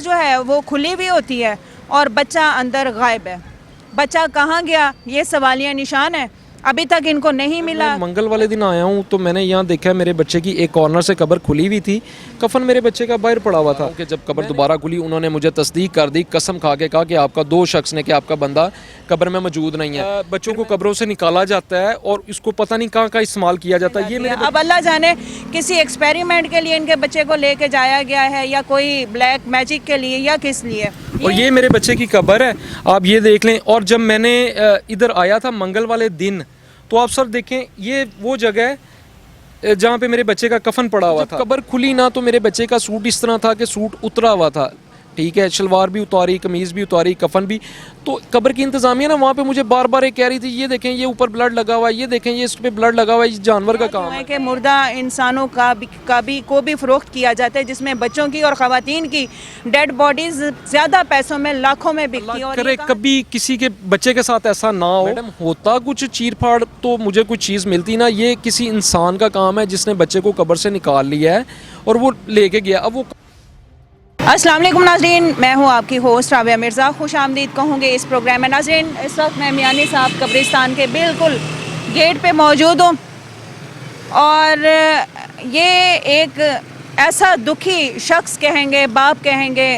जो है वो खुली हुई होती है और बच्चा अंदर गायब है। बच्चा कहाँ गया, ये सवालिया निशान है, अभी तक इनको नहीं मिला। मैं मंगल वाले दिन आया हूँ तो मैंने यहाँ देखा है मेरे बच्चे की एक कॉर्नर से कब्र खुली हुई थी, कफन मेरे बच्चे का बाहर पड़ा हुआ था। कि जब कब्र दोबारा खुली उन्होंने मुझे तस्दीक कर दी, कसम खा के कहा कि आपका दो शख्स ने कि आपका बंदा कब्र में मौजूद नहीं है। बच्चों को कब्रों से निकाला जाता है और इसको पता नहीं कहाँ का इस्तेमाल किया जाता है। ये अब अल्लाह जाने किसी एक्सपेरिमेंट के लिए इनके बच्चे को लेके जाया गया है या कोई ब्लैक मैजिक के लिए या किस लिए। और ये मेरे बच्चे की कब्र है, आप ये देख लें। और जब मैंने इधर आया था मंगल वाले दिन तो आप सर देखें, ये वो जगह है जहाँ पे मेरे बच्चे का कफन पड़ा हुआ था। कब्र खुली ना तो मेरे बच्चे का सूट इस तरह था कि सूट उतरा हुआ था, ठीक है, शलवार भी उतारी, कमीज़ भी उतारी, कफन भी। तो कब्र की इंतज़ामिया ना वहाँ पे मुझे बार बार ये कह रही थी, ये देखें ये ऊपर ब्लड लगा हुआ है, ये देखें ये इस पे ब्लड लगा हुआ है, ये जानवर का काम है कि मुर्दा इंसानों का भी फ़रोख्त किया जाता है, जिसमें बच्चों की और ख़वातीन की डेड बॉडीज़ ज़्यादा पैसों में, लाखों में बिकती है। करे कभी किसी के बच्चे के साथ ऐसा ना हो। मैडम होता कुछ चीर फाड़ तो मुझे कुछ चीज़ मिलती ना, ये किसी इंसान का काम है जिसने बच्चे को कब्र से निकाल लिया है और वो लेके गया। अब वो अस्सलाम वालेकुम नाज़रीन, मैं हूँ आपकी होस्ट राबिया मिर्ज़ा। खुश आमदीद कहूँगी इस प्रोग्राम में। नाज़रीन, इस वक्त मैं मियानी साहब कब्रिस्तान के बिल्कुल गेट पे मौजूद हूँ और ये एक ऐसा दुखी शख्स कहेंगे, बाप कहेंगे,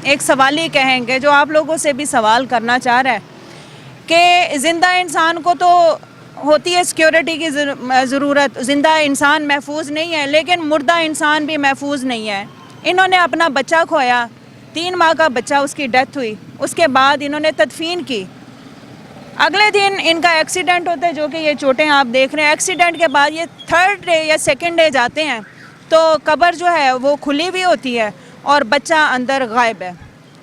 एक सवाली कहेंगे, जो आप लोगों से भी सवाल करना चाह रहा है कि ज़िंदा इंसान को तो होती है सिक्योरिटी की ज़रूरत, ज़िंदा इंसान महफूज नहीं है, लेकिन मुर्दा इंसान भी महफूज नहीं है। इन्होंने अपना बच्चा खोया, 3 माह का बच्चा, उसकी डेथ हुई, उसके बाद इन्होंने तदफीन की। अगले दिन इनका एक्सीडेंट होता है, जो कि ये चोटें आप देख रहे हैं। एक्सीडेंट के बाद ये 3rd डे या 2nd डे जाते हैं तो कब्र जो है वो खुली हुई होती है और बच्चा अंदर गायब है।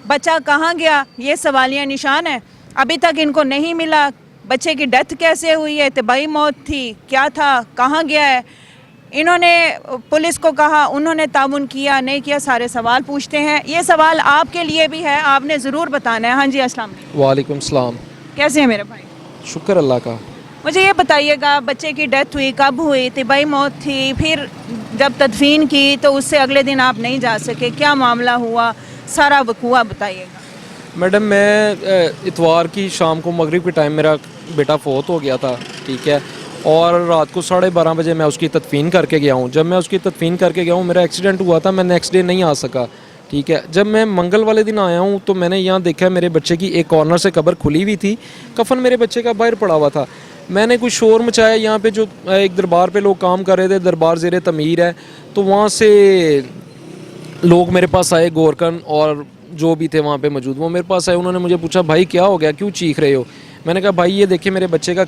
बच्चा कहाँ गया, ये सवालिया निशान है, अभी तक इनको नहीं मिला। बच्चे की डेथ कैसे हुई है, तबाही मौत थी, क्या था, कहाँ गया है। इन्होंने पुलिस को कहा, उन्होंने ताउन किया, नहीं किया, सारे सवाल पूछते हैं। ये सवाल आपके लिए भी है, आपने ज़रूर बताना है। हाँ जी, अस्सलाम वालेकुम। वालेकुम सलाम। कैसे हैं मेरे भाई? शुक्र अल्लाह का। मुझे ये बताइएगा, बच्चे की डेथ हुई, कब हुई, तबाही मौत थी, फिर जब तदफीन की तो उससे अगले दिन आप नहीं जा सके, क्या मामला हुआ, सारा वकूआ बताइएगा। मैडम मैं इतवार की शाम को मगरिब के टाइम मेरा बेटा फोत हो गया था, ठीक है, और रात को 12:30 बजे मैं उसकी तदफीन करके गया हूँ। जब मैं उसकी तदफीन करके गया हूँ, मेरा एक्सीडेंट हुआ था, मैं नेक्स्ट डे नहीं आ सका, ठीक है। जब मैं मंगल वाले दिन आया हूँ तो मैंने यहाँ देखा मेरे बच्चे की एक कॉर्नर से कब्र खुली हुई थी, कफन मेरे बच्चे का बाहर पड़ा हुआ था। मैंने कुछ शोर मचाया, यहाँ पे जो एक दरबार पे लोग काम कर रहे थे, दरबार ज़ेरे तमीर है, तो वहाँ से लोग मेरे पास आए, गोरकन और जो भी थे वहाँ पे मौजूद, वो मेरे पास आए। उन्होंने मुझे पूछा, भाई क्या हो गया, क्यों चीख रहे हो। मैंने कहा, भाई ये देखिए मेरे बच्चे का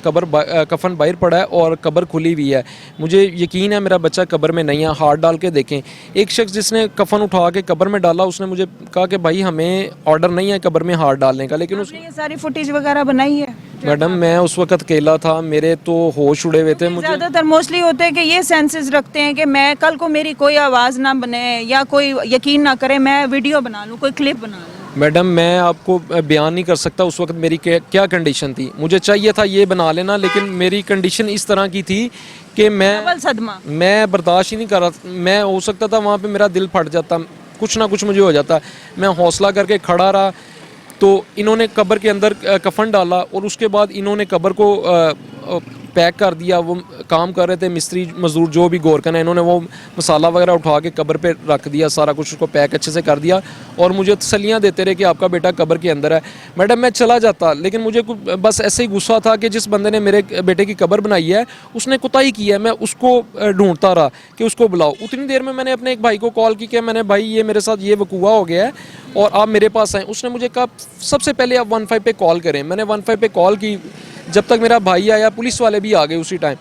कफन बाहर पड़ा है और कब्र खुली हुई है, मुझे यकीन है मेरा बच्चा कब्र में नहीं है, हाथ डाल के देखें। एक शख्स जिसने कफन उठा के कब्र में डाला, उसने मुझे कहा कि भाई हमें ऑर्डर नहीं है कब्र में हाथ डालने का, लेकिन ये सारी फुटेज वगैरह बनाई है? मैडम मैं उस वक्त अकेला था, मेरे तो होश उड़े हुए थे। मुझे ज़्यादातर मोस्टली होते हैं कि ये सेंसेस रखते हैं कि मैं कल को मेरी कोई आवाज़ ना बने या कोई यकीन ना करे, मैं वीडियो बना लूँ, कोई क्लिप बना लूँ। मैडम मैं आपको बयान नहीं कर सकता उस वक्त मेरी क्या कंडीशन थी। मुझे चाहिए था ये बना लेना, लेकिन मेरी कंडीशन इस तरह की थी कि मैं बर्दाश्त ही नहीं कर रहा। मैं हो सकता था वहाँ पे मेरा दिल फट जाता, कुछ ना कुछ मुझे हो जाता। मैं हौसला करके खड़ा रहा, तो इन्होंने कब्र के अंदर कफन डाला और उसके बाद इन्होंने कब्र को पैक कर दिया। वो काम कर रहे थे मिस्त्री मजदूर जो भी गोरकन है, इन्होंने वो मसाला वगैरह उठा के कब्र पे रख दिया, सारा कुछ उसको पैक अच्छे से कर दिया और मुझे तसल्लियाँ देते रहे कि आपका बेटा कब्र के अंदर है। मैडम मैं चला जाता, लेकिन मुझे बस ऐसे ही गुस्सा था कि जिस बंदे ने मेरे बेटे की कब्र बनाई है उसने कुताही की है। मैं उसको ढूंढता रहा कि उसको बुलाओ। उतनी देर में मैंने अपने एक भाई को कॉल की कि मैंने, भाई ये मेरे साथ ये वकूआ हो गया है और आप मेरे पास आएँ। उसने मुझे कहा सबसे पहले आप 15 पे कॉल करें। मैंने 15 पे कॉल की, जब तक मेरा भाई आया पुलिस वाले भी आ गए उसी टाइम।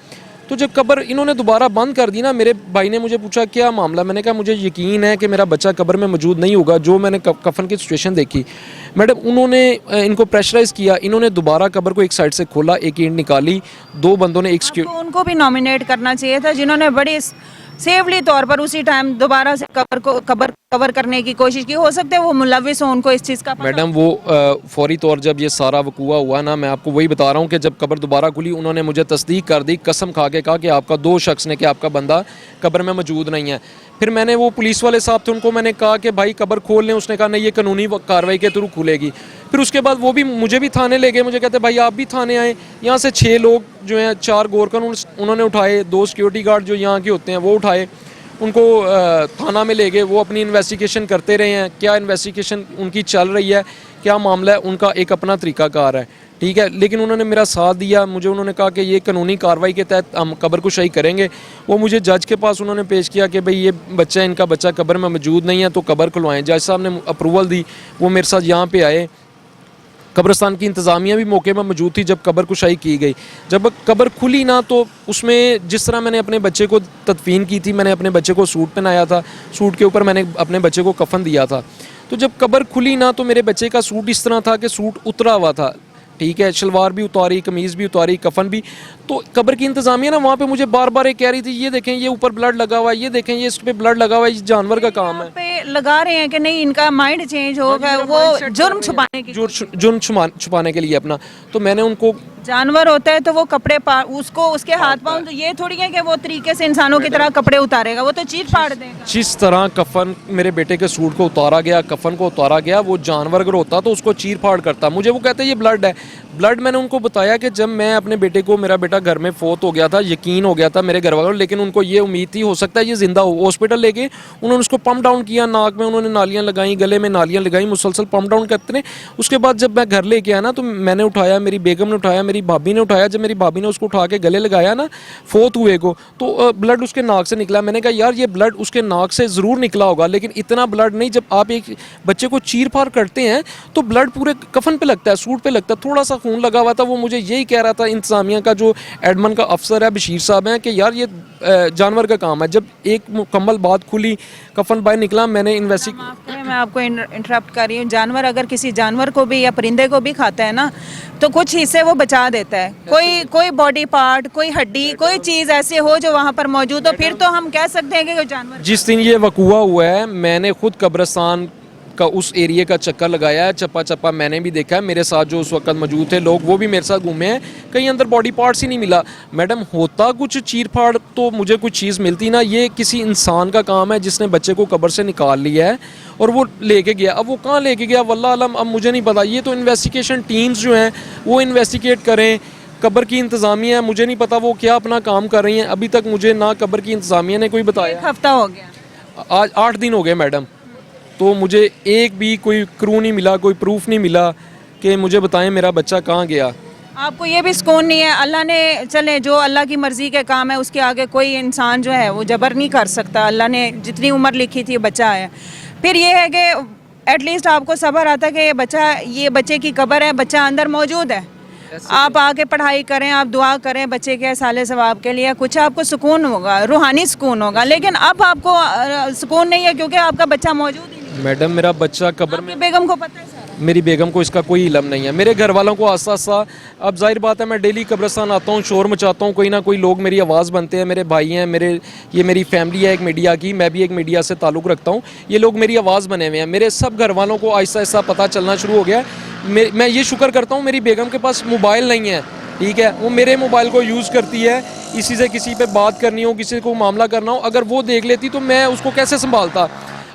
तो जब कब्र इन्होंने दोबारा बंद कर दी ना, मेरे भाई ने मुझे पूछा क्या मामला। मैंने कहा मुझे यकीन है कि मेरा बच्चा कब्र में मौजूद नहीं होगा। जो मैंने कफन की सिचुएशन देखी, मैडम उन्होंने इनको प्रेशराइज़ किया, इन्होंने दोबारा कब्र को एक साइड से खोला, एक ईंट निकाली, 2 बंदों ने उनको भी नॉमिनेट करना चाहिए था, जिन्होंने बड़ी सेफली तौर पर उसी टाइम दोबारा से कवर करने की कोशिश की। हो सकता है वो मुलविस हो, उनको इस चीज़ का पता। मैडम वो फौरी तौर जब ये सारा वकूआ हुआ ना, मैं आपको वही बता रहा हूँ कि जब कब्र दोबारा खुली उन्होंने मुझे तस्दीक कर दी, कसम खा के कहा कि आपका 2 शख्स ने कि आपका बंदा कब्र में मौजूद नहीं है। फिर मैंने वो पुलिस वाले साहब थे उनको मैंने कहा कि भाई कब्र खोल लें, उसने कहा नहीं ये कानूनी कार्रवाई के थ्रू खुलेगी। फिर उसके बाद वो भी मुझे भी थाने ले गए, मुझे कहते भाई आप भी थाने आए। यहाँ से 6 लोग जो हैं, 4 गोरखन उन्होंने उठाए, 2 सिक्योरिटी गार्ड जो यहाँ के होते हैं वो उठाए, उनको थाना में ले गए। वो अपनी इन्वेस्टिगेशन करते रहे हैं, क्या इन्वेस्टिगेशन उनकी चल रही है, क्या मामला है, उनका एक अपना तरीकाकार है, ठीक है। लेकिन उन्होंने मेरा साथ दिया, मुझे उन्होंने कहा कि ये कानूनी कार्रवाई के तहत हम कब्र कुशाई करेंगे। वो मुझे जज के पास उन्होंने पेश किया कि भाई ये बच्चा, इनका बच्चा कब्र में मौजूद नहीं है तो कब्र खुलवाएं। जज साहब ने अप्रूवल दी, वो मेरे साथ यहाँ पे आए। कब्रिस्तान की इंतज़ामिया भी मौके पर मौजूद थी जब कब्र कुशाई की गई। जब कब्र खुली ना, तो उसमें जिस तरह मैंने अपने बच्चे को तदफीन की थी, मैंने अपने बच्चे को सूट पहनाया था, सूट के ऊपर मैंने अपने बच्चे को कफन दिया था। तो जब कब्र खुली ना, तो मेरे बच्चे का सूट इस तरह था कि सूट उतरा हुआ था, ठीक है, शलवार भी उतारी, कमीज़ भी उतारी, कफन भी। तो कब्र की इंतज़ामिया ना वहाँ पे मुझे बार बार कह रही थी ये देखें ये ऊपर ब्लड लगा हुआ है, ये देखें ये इस पे ब्लड लगा हुआ है, ये जानवर का काम है। पे लगा रहे हैं कि नहीं इनका माइंड चेंज होगा, वो जुर्म छुपाने के जुर्म छुपाने के लिए अपना। तो मैंने उनको, जानवर होता है तो वो कपड़े उसको उसके हाथ पाँव, तो ये थोड़ी है कि वो तरीके से इंसानों की तरह कपड़े उतारेगा, वो तो चीर फाड़ देगा। जिस तरह कफन मेरे बेटे के सूट को उतारा गया, कफन को उतारा गया, वो जानवर अगर होता तो उसको चीर फाड़ करता। मुझे वो कहते ये ब्लड है, ब्लड। मैंने उनको बताया कि जब मैं अपने बेटे को, मेरा बेटा घर में फोत हो गया था, यकीन हो गया था मेरे घर वालों, लेकिन उनको ये उम्मीद थी हो सकता है ये जिंदा हो। हॉस्पिटल लेके उन्होंने उसको पंप डाउन किया, नाक में उन्होंने नालियाँ लगाई, गले में नालियाँ लगाई, मुसलसल पंप डाउन करते रहे। उसके बाद जब मैं घर लेके आया ना, तो मैंने उठाया, मेरी बेगम ने उठाया, मेरी भाभी ने उठाया। जब मेरी भाभी ने उसको उठा के गले लगाया ना फोत हुए को, तो ब्लड उसके नाक से निकला। मैंने कहा यार ये ब्लड उसके नाक से ज़रूर निकला होगा, लेकिन इतना ब्लड नहीं। जब आप एक बच्चे को चीर फाड़ करते हैं तो ब्लड पूरे कफन पे लगता है, सूट पे लगता है, थोड़ा सा खून लगा हुआ था। वो मुझे यही कह रहा था, इंतज़ामिया का जो एडमन का अफसर है बशीर साहब हैं, कि यार ये जानवर का काम है। जब एक मुकम्मल बात खुली, कफन बाहर निकला, मैंने मैं आपको इंटरप्ट कर रही हूँ। जानवर अगर किसी जानवर को भी या परिंदे को भी खाता है ना, तो कुछ हिस्से वो बचा देता है। कोई बॉडी पार्ट, कोई हड्डी, कोई चीज़ ऐसी हो जो वहाँ पर मौजूद हो, फिर तो हम कह सकते हैं कि कोई जानवर। जिस दिन ये वकूआ हुआ है, मैंने खुद कब्रिस्तान का उस एरिया का चक्कर लगाया है, चप्पा चप्पा मैंने भी देखा है। मेरे साथ जो उस वक्त मौजूद थे लोग, वो भी मेरे साथ घूमे हैं। कहीं अंदर बॉडी पार्ट्स ही नहीं मिला। मैडम होता कुछ चीर फाड़ तो मुझे कुछ चीज़ मिलती ना। ये किसी इंसान का काम है जिसने बच्चे को कब्र से निकाल लिया है और वो लेके गया। अब वो कहाँ लेके गया वल्लाह आलम, अब मुझे नहीं पता। ये तो इन्वेस्टिगेशन टीम्स जो हैं वो इन्वेस्टिगेट करें। कब्र की इंतज़ामिया है, मुझे नहीं पता वो क्या अपना काम कर रही हैं। अभी तक मुझे ना कब्र की इंतज़ामिया ने कोई बताया। 1 हफ्ता हो गया, आज 8 दिन हो गए मैडम, तो मुझे एक भी कोई क्रू नहीं मिला, कोई प्रूफ नहीं मिला कि मुझे बताएं मेरा बच्चा कहाँ गया। आपको ये भी सुकून नहीं है? अल्लाह ने, चले जो अल्लाह की मर्ज़ी के काम है उसके आगे कोई इंसान जो है वो जबर नहीं कर सकता। अल्लाह ने जितनी उम्र लिखी थी बच्चा है। फिर ये है कि एटलीस्ट आपको सब्र आता कि ये बच्चे की कब्र है, बच्चा अंदर मौजूद है। आप आके पढ़ाई करें, आप दुआ करें बच्चे के साले सवाब के लिए, कुछ आपको सुकून होगा, रूहानी सुकून होगा। लेकिन अब आपको सुकून नहीं है क्योंकि आपका बच्चा मौजूद ही नहीं। मैडम मेरा बच्चा कब्र में, बेगम को पता है सारा? मेरी बेगम को इसका कोई इल्म नहीं है। मेरे घर वालों को आस्ता आस्ता, अब जाहिर बात है मैं डेली कब्रिस्तान आता हूँ, शोर मचाता हूँ, कोई ना कोई लोग मेरी आवाज़ बनते हैं। मेरे भाई हैं, ये मेरी फैमिली है एक मीडिया की, मैं भी एक मीडिया से ताल्लुक़ रखता हूँ। ये लोग मेरी आवाज़ बने हुए हैं। मेरे सब घर वालों को आहिस्ता आहिस्ता पता चलना शुरू हो गया है। मैं ये शुक्र करता हूँ मेरी बेगम के पास मोबाइल नहीं है, ठीक है। वो मेरे मोबाइल को यूज़ करती है, इसी से किसी पे बात करनी हो, किसी को मामला करना हो, अगर वो देख लेती तो मैं उसको कैसे संभालता।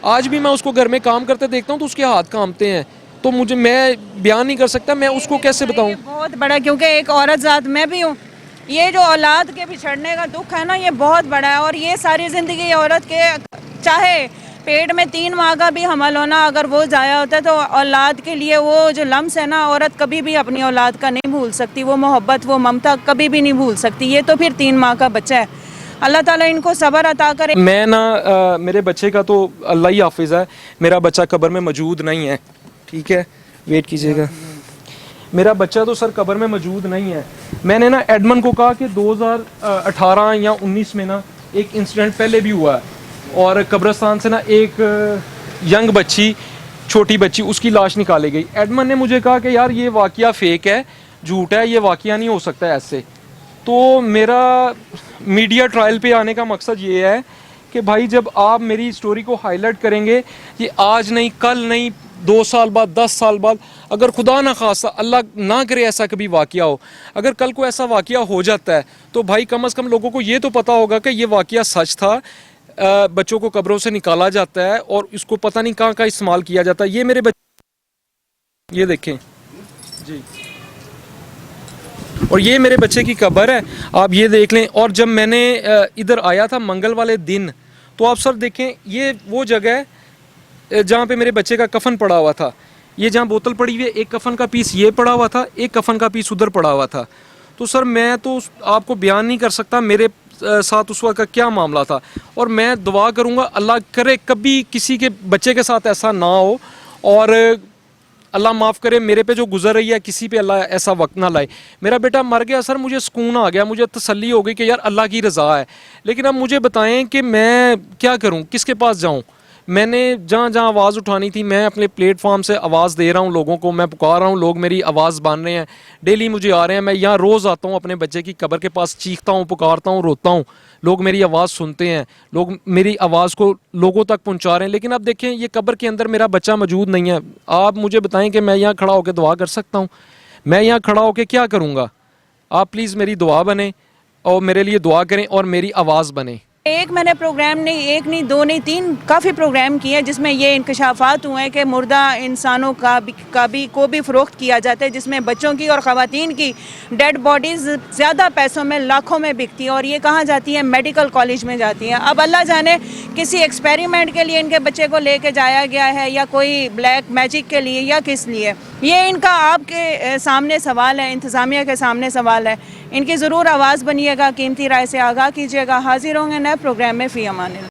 आज भी मैं उसको घर में काम करते देखता हूँ तो उसके हाथ कांपते हैं। तो मैं बयान नहीं कर सकता, मैं उसको कैसे बताऊँ। बहुत बड़ा, क्योंकि एक औरत ज़ात मैं भी हूँ। ये जो औलाद के बिछड़ने का दुख है ना, ये बहुत बड़ा है। और ये सारी ज़िंदगी औरत के, चाहे पेट में 3 माह का भी हमल होना, अगर वो ज़ाया होता है तो औलाद के लिए वो जो लम्स है ना, औरत कभी भी अपनी औलाद का नहीं भूल सकती। वो मोहब्बत, वो ममता कभी भी नहीं भूल सकती। ये तो फिर 3 माह का बच्चा है। अल्लाह ताला इनको सब्र अता करे। मैं ना मेरे बच्चे का तो अल्लाह ही हाफिज़ है। मेरा बच्चा कब्र में मौजूद नहीं है, ठीक है, वेट कीजिएगा। मेरा बच्चा तो सर कब्र में मौजूद नहीं है। मैंने ना एडमन को कहा कि 2018 या 19 में ना एक इंसिडेंट पहले भी हुआ है और कब्रिस्तान से ना एक यंग बच्ची, छोटी बच्ची, उसकी लाश निकाली गई। एडमन ने मुझे कहा कि यार ये वाकया फेक है, झूठ है, ये वाकया नहीं हो सकता है ऐसे। तो मेरा मीडिया ट्रायल पे आने का मकसद ये है कि भाई जब आप मेरी स्टोरी को हाईलाइट करेंगे, ये आज नहीं, कल नहीं, 2 साल बाद, 10 साल बाद, अगर खुदा ना खासा, अल्लाह ना करे ऐसा कभी वाकया हो, अगर कल को ऐसा वाकया हो जाता है तो भाई कम से कम लोगों को ये तो पता होगा कि ये वाकया सच था। बच्चों को कब्रों से निकाला जाता है और इसको पता नहीं कहाँ कहाँ इस्तेमाल किया जाता है। ये मेरे बच्चे, ये देखें जी, और ये मेरे बच्चे की कब्र है, आप ये देख लें। और जब मैंने इधर आया था मंगल वाले दिन, तो आप सर देखें, ये वो जगह है जहाँ पे मेरे बच्चे का कफन पड़ा हुआ था। ये जहाँ बोतल पड़ी हुई है, एक कफन का पीस ये पड़ा हुआ था, एक कफन का पीस उधर पड़ा हुआ था। तो सर मैं तो आपको बयान नहीं कर सकता मेरे साथ उस वक्त का क्या मामला था। और मैं दुआ करूँगा अल्लाह करे कभी किसी के बच्चे के साथ ऐसा ना हो, और अल्लाह माफ़ करे मेरे पे जो गुजर रही है, किसी पे अल्लाह ऐसा वक्त ना लाए। मेरा बेटा मर गया सर, मुझे सुकून आ गया, मुझे तसल्ली हो गई कि यार अल्लाह की रज़ा है। लेकिन अब मुझे बताएं कि मैं क्या करूं, किसके पास जाऊं। मैंने जहाँ जहाँ आवाज़ उठानी थी, मैं अपने प्लेटफॉर्म से आवाज़ दे रहा हूँ लोगों को, मैं पुकार रहा हूँ, लोग मेरी आवाज़ बांध रहे हैं, डेली मुझे आ रहे हैं। मैं यहाँ रोज़ आता हूँ अपने बच्चे की कब्र के पास, चीखता हूँ, पुकारता हूँ, रोता हूँ, लोग मेरी आवाज़ सुनते हैं, लोग मेरी आवाज़ को लोगों तक पहुँचा रहे हैं। लेकिन अब देखें, ये कब्र के अंदर मेरा बच्चा मौजूद नहीं है। आप मुझे बताएं कि मैं यहाँ खड़ा होकर दुआ कर सकता हूँ? मैं यहाँ खड़ा होकर क्या करूँगा? आप प्लीज़ मेरी दुआ बने और मेरे लिए दुआ करें और मेरी आवाज़ बने। एक मैंने प्रोग्राम नहीं, एक नहीं, दो नहीं, तीन काफ़ी प्रोग्राम किए हैं जिसमें ये इंकशाफात हुए हैं कि मुर्दा इंसानों को भी फ़रोख्त किया जाता है, जिसमें बच्चों की और ख़वातीन की डेड बॉडीज़ ज़्यादा पैसों में, लाखों में बिकती हैं, और ये कहाँ जाती हैं? मेडिकल कॉलेज में जाती हैं। अब अल्लाह जाने किसी एक्सपेरिमेंट के लिए इनके बच्चे को लेके जाया गया है, या कोई ब्लैक मैजिक के लिए, या किस लिए, ये इनका आपके सामने सवाल है, इंतज़ामिया के सामने सवाल है। इनकी ज़रूर आवाज़ बनिएगा, कीमती राय से आगाह कीजिएगा। हाजिर होंगे नए प्रोग्राम में। फ़ी अमान।